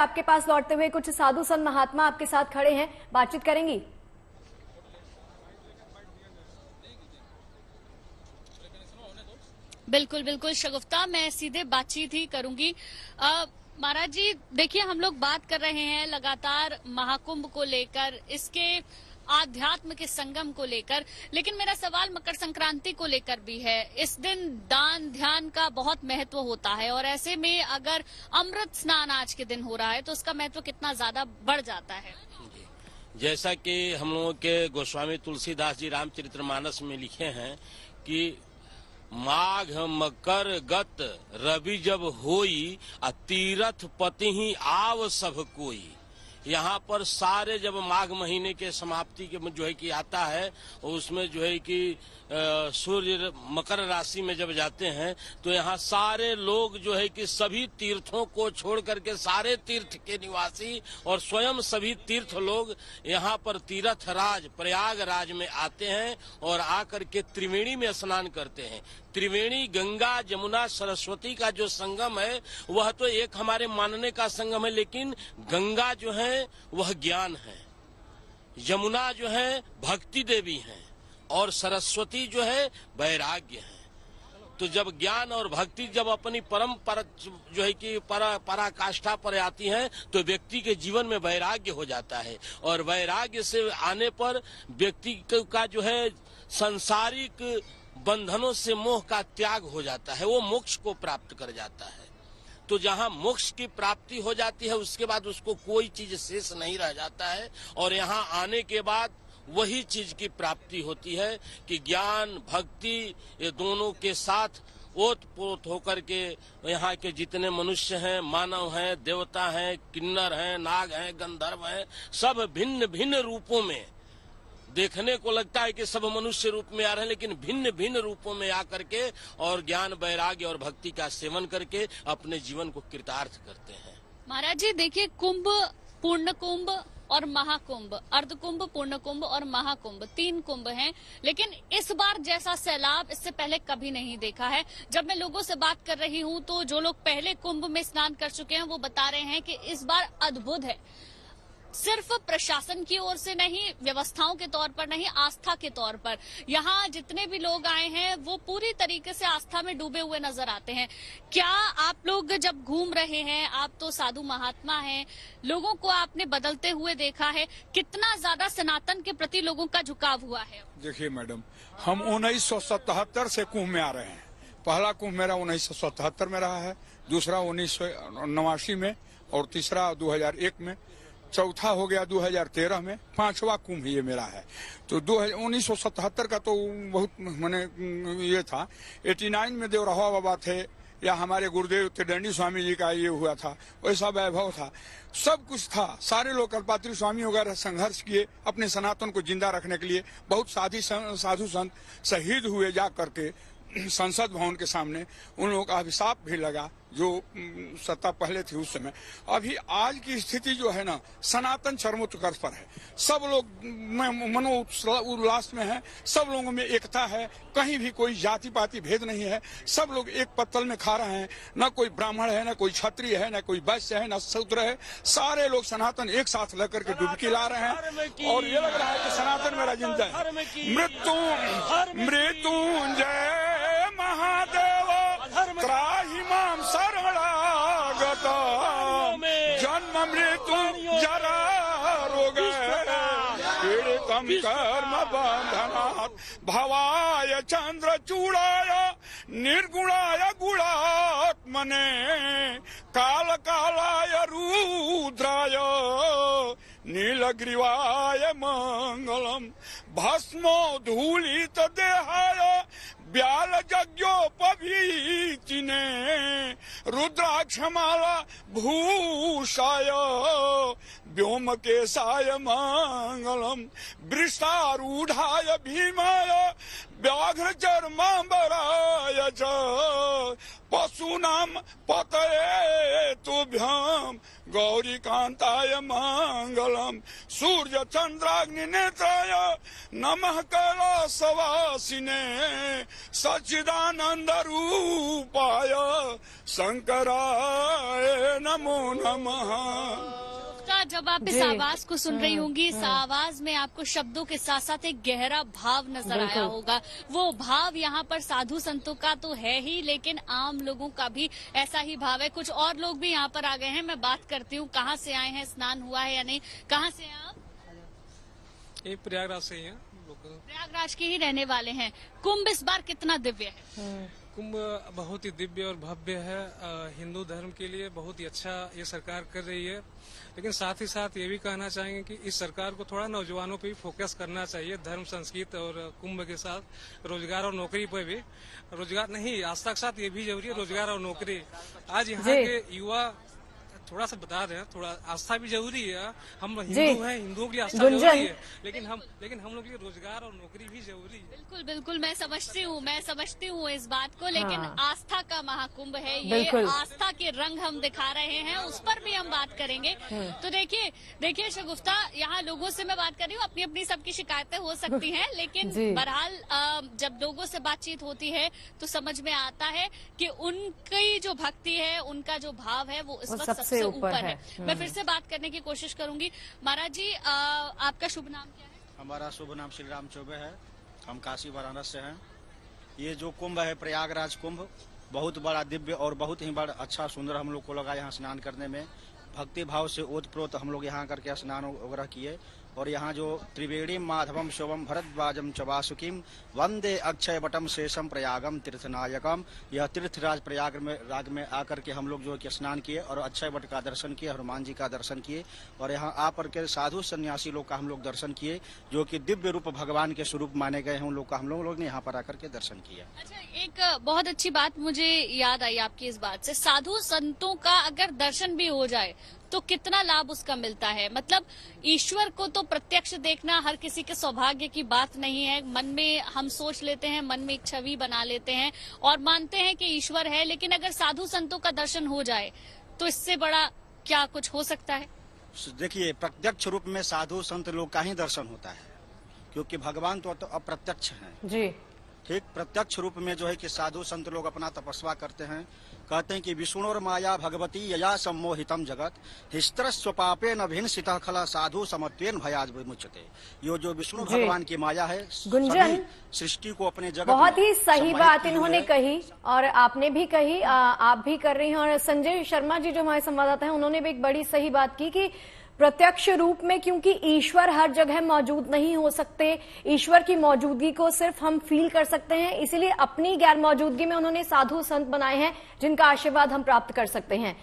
आपके पास लौटते हुए कुछ साधु संत महात्मा आपके साथ खड़े हैं, बातचीत करेंगी। बिल्कुल बिल्कुल शगुफ्ता, मैं सीधे बातचीत ही करूंगी। महाराज जी देखिए, हम लोग बात कर रहे हैं लगातार महाकुंभ को लेकर, इसके आध्यात्म के संगम को लेकर, लेकिन मेरा सवाल मकर संक्रांति को लेकर भी है। इस दिन दान ध्यान का बहुत महत्व होता है और ऐसे में अगर अमृत स्नान आज के दिन हो रहा है तो उसका महत्व कितना ज्यादा बढ़ जाता है। जैसा कि हम लोगों के गोस्वामी तुलसीदास जी रामचरितमानस में लिखे हैं कि माघ मकर गत रवि जब होई तीरथ पति ही आव सब कोई। यहाँ पर सारे जब माघ महीने के समाप्ति के जो है कि आता है, उसमें जो है कि सूर्य मकर राशि में जब जाते हैं तो यहाँ सारे लोग जो है कि सभी तीर्थों को छोड़ करके सारे तीर्थ के निवासी और स्वयं सभी तीर्थ लोग यहाँ पर तीर्थराज प्रयागराज में आते हैं और आकर के त्रिवेणी में स्नान करते हैं। त्रिवेणी गंगा जमुना सरस्वती का जो संगम है वह तो एक हमारे मानने का संगम है, लेकिन गंगा जो है वह ज्ञान है, यमुना जो है भक्ति देवी है और सरस्वती जो है वैराग्य है। तो जब ज्ञान और भक्ति जब अपनी परम पर जो है कि पराकाष्ठा पर आती है तो व्यक्ति के जीवन में वैराग्य हो जाता है और वैराग्य से आने पर व्यक्ति का जो है सांसारिक बंधनों से मोह का त्याग हो जाता है, वो मोक्ष को प्राप्त कर जाता है। तो जहाँ मोक्ष की प्राप्ति हो जाती है उसके बाद उसको कोई चीज शेष नहीं रह जाता है और यहाँ आने के बाद वही चीज की प्राप्ति होती है कि ज्ञान भक्ति ये दोनों के साथ ओतप्रोत होकर के यहाँ के जितने मनुष्य हैं, मानव हैं, देवता हैं, किन्नर हैं, नाग हैं, गंधर्व हैं, सब भिन्न भिन्न रूपों में देखने को लगता है कि सब मनुष्य रूप में आ रहे हैं, लेकिन भिन्न भिन्न रूपों में आकर के और ज्ञान वैराग्य और भक्ति का सेवन करके अपने जीवन को कृतार्थ करते हैं। महाराज जी देखिए, कुंभ, पूर्ण कुंभ और महाकुंभ, अर्ध कुंभ, पूर्ण कुंभ और महाकुंभ, 3 कुंभ हैं, लेकिन इस बार जैसा सैलाब इससे पहले कभी नहीं देखा है। जब मैं लोगों से बात कर रही हूँ तो जो लोग पहले कुंभ में स्नान कर चुके हैं वो बता रहे हैं कि इस बार अद्भुत है, सिर्फ प्रशासन की ओर से नहीं, व्यवस्थाओं के तौर पर नहीं, आस्था के तौर पर। यहाँ जितने भी लोग आए हैं वो पूरी तरीके से आस्था में डूबे हुए नजर आते हैं। क्या आप लोग जब घूम रहे हैं, आप तो साधु महात्मा हैं, लोगों को आपने बदलते हुए देखा है, कितना ज्यादा सनातन के प्रति लोगों का झुकाव हुआ है? देखिए मैडम, हम 1977 से कुंभ में आ रहे हैं। पहला कुंभ मेरा 1977 में रहा है, दूसरा 1989 में और तीसरा 2001 में, चौथा हो गया 2013 में, 5वां कुंभ ये मेरा है। तो 1977 का तो बहुत मैंने ये था, 89 में देवरहा बाबा थे या हमारे गुरुदेव त्रिदंडी स्वामी जी का ये हुआ था, वैसा वैभव था, सब कुछ था। सारे लोग कल्पात्री स्वामी वगैरह संघर्ष किए अपने सनातन को जिंदा रखने के लिए। बहुत साधु संत शहीद हुए जा करके संसद भवन के सामने। उन लोगों का अभिशाप भी लगा जो सत्ता पहले थी उस समय। अभी आज की स्थिति जो है ना, सनातन चरमोत्कर्ष पर है। सब लोग मनो उल्लास में है, सब लोगों में एकता है, कहीं भी कोई जाति पाति भेद नहीं है, सब लोग एक पत्तल में खा रहे हैं। न कोई ब्राह्मण है, न कोई क्षत्रिय है, न कोई वैश्य है, न शूद्र है, सारे लोग सनातन एक साथ लेकर के डुबकी ला रहे हैं और ये लग रहा है कि सनातन मेरा जिंदा है। मृत्युंजय महादेव त्राहि मां शरणागत, जन्म मृत्यु जरा रोग पीड़ितम कर्म बंधनात्, भवाय चंद्र चूड़ाय निर्गुणाय गुणात्मने, काल कालाय रुद्राय नीलग्रीवाय मंगलम, भस्मो धूलित देहाय ब्याल यज्ञोपवीतिने, रुद्राक्षमाला भूषाय व्योमकेशाय मंगलम वृषारूढ़ाय भीमाय व्याघ्र चर्मांबराय च पशूनां पतये तुभ्यं गौरीकांताय मंगलम सूर्य चंद्राग्नि नेत्राय नमः कैलासवासिने सच्चिदानंद रूपाय शंकराय नमो नमः। जब आप इस आवाज को सुन रही होंगी, इस आवाज में आपको शब्दों के साथ साथ एक गहरा भाव नजर आया होगा। वो भाव यहाँ पर साधु संतों का तो है ही, लेकिन आम लोगों का भी ऐसा ही भाव है। कुछ और लोग भी यहाँ पर आ गए हैं, मैं बात करती हूँ कहाँ से आए हैं, स्नान हुआ है या नहीं। कहाँ से हैं आप? ये प्रयागराज से ही है। प्रयागराज के ही रहने वाले हैं। कुंभ इस बार कितना दिव्य है? कुंभ बहुत ही दिव्य और भव्य है। हिंदू धर्म के लिए बहुत ही अच्छा ये सरकार कर रही है, लेकिन साथ ही साथ ये भी कहना चाहेंगे कि इस सरकार को थोड़ा नौजवानों पे भी फोकस करना चाहिए। धर्म, संस्कृति और कुंभ के साथ रोजगार और नौकरी पर भी। रोजगार नहीं, आस्था के साथ ये भी जरूरी है, रोजगार और नौकरी। आज यहाँ के युवा थोड़ा सा बता रहे हैं, थोड़ा आस्था भी जरूरी है। हम हिंदू हैं, हिंदुओं के लिए आस्था जरूरी है, लेकिन हम लोग के लिए रोजगार और नौकरी भी जरूरी है। बिल्कुल बिल्कुल, मैं समझती हूँ इस बात को, लेकिन आस्था का महाकुंभ है ये। आस्था के रंग हम दिखा रहे हैं, उस पर भी हम बात करेंगे। तो देखिए शगुफ्ता, यहाँ लोगों से मैं बात कर रही हूँ, अपनी अपनी सबकी शिकायतें हो सकती हैं, लेकिन बहरहाल जब लोगों से बातचीत होती है तो समझ में आता है कि उनकी जो भक्ति है, उनका जो भाव है, वो इस वक्त सबसे ऊपर है। मैं फिर से बात करने की कोशिश करूंगी। महाराज जी, आपका शुभ नाम क्या है? हमारा शुभ नाम श्री राम चौबे है। हम काशी वाराणसी से हैं। ये जो कुंभ है, प्रयागराज कुंभ, बहुत बड़ा दिव्य और बहुत ही बड़ा अच्छा सुंदर हम लोग को लगा यहाँ स्नान करने में। भक्ति भाव से ओतप्रोत हम लोग यहाँ करके स्नान वगैरह किए। और यहाँ जो त्रिवेणी माधवम शोभम भरद्वाजम च वासुकीम वंदे अक्षय वटम शेषम प्रयागम तीर्थनायकम। यह तीर्थराज प्रयाग में आकर के हम लोग जो है स्नान किए और अक्षय वट का दर्शन किए, हनुमान जी का दर्शन किए, और यहाँ आकर के साधु सन्यासी लोग का हम लोग दर्शन किए, जो कि दिव्य रूप भगवान के स्वरूप माने गए हैं। उन लोग का हम लोग ने यहाँ पर आकर के दर्शन किया। अच्छा, एक बहुत अच्छी बात मुझे याद आई आपकी इस बात से। साधु संतों का अगर दर्शन भी हो जाए तो कितना लाभ उसका मिलता है। मतलब ईश्वर को तो प्रत्यक्ष देखना हर किसी के सौभाग्य की बात नहीं है। मन में हम सोच लेते हैं, मन में एक छवि बना लेते हैं और मानते हैं कि ईश्वर है, लेकिन अगर साधु संतों का दर्शन हो जाए तो इससे बड़ा क्या कुछ हो सकता है? देखिए, प्रत्यक्ष रूप में साधु संत लोग का ही दर्शन होता है, क्योंकि भगवान तो अप्रत्यक्ष है जी। ठीक, प्रत्यक्ष रूप में जो है कि साधु संत लोग अपना तपस्या करते हैं। कहते हैं कि विष्णुर माया भगवती यया सम्मोहितम जगत हिस्त्रस्वपापे न भिन्नसितः खला साधु समत्वेन भयाद विमुच्यते। यो जो विष्णु भगवान की माया है, गुंजन, सृष्टि को अपने जगत बहुत ही सही बात इन्होंने कही और आपने भी कही, आप भी कर रही हैं। और संजय शर्मा जी जो हमारे संवाददाता हैं, उन्होंने भी एक बड़ी सही बात की कि प्रत्यक्ष रूप में, क्योंकि ईश्वर हर जगह मौजूद नहीं हो सकते, ईश्वर की मौजूदगी को सिर्फ हम फील कर सकते हैं, इसीलिए अपनी गैर मौजूदगी में उन्होंने साधु संत बनाए हैं जिनका आशीर्वाद हम प्राप्त कर सकते हैं।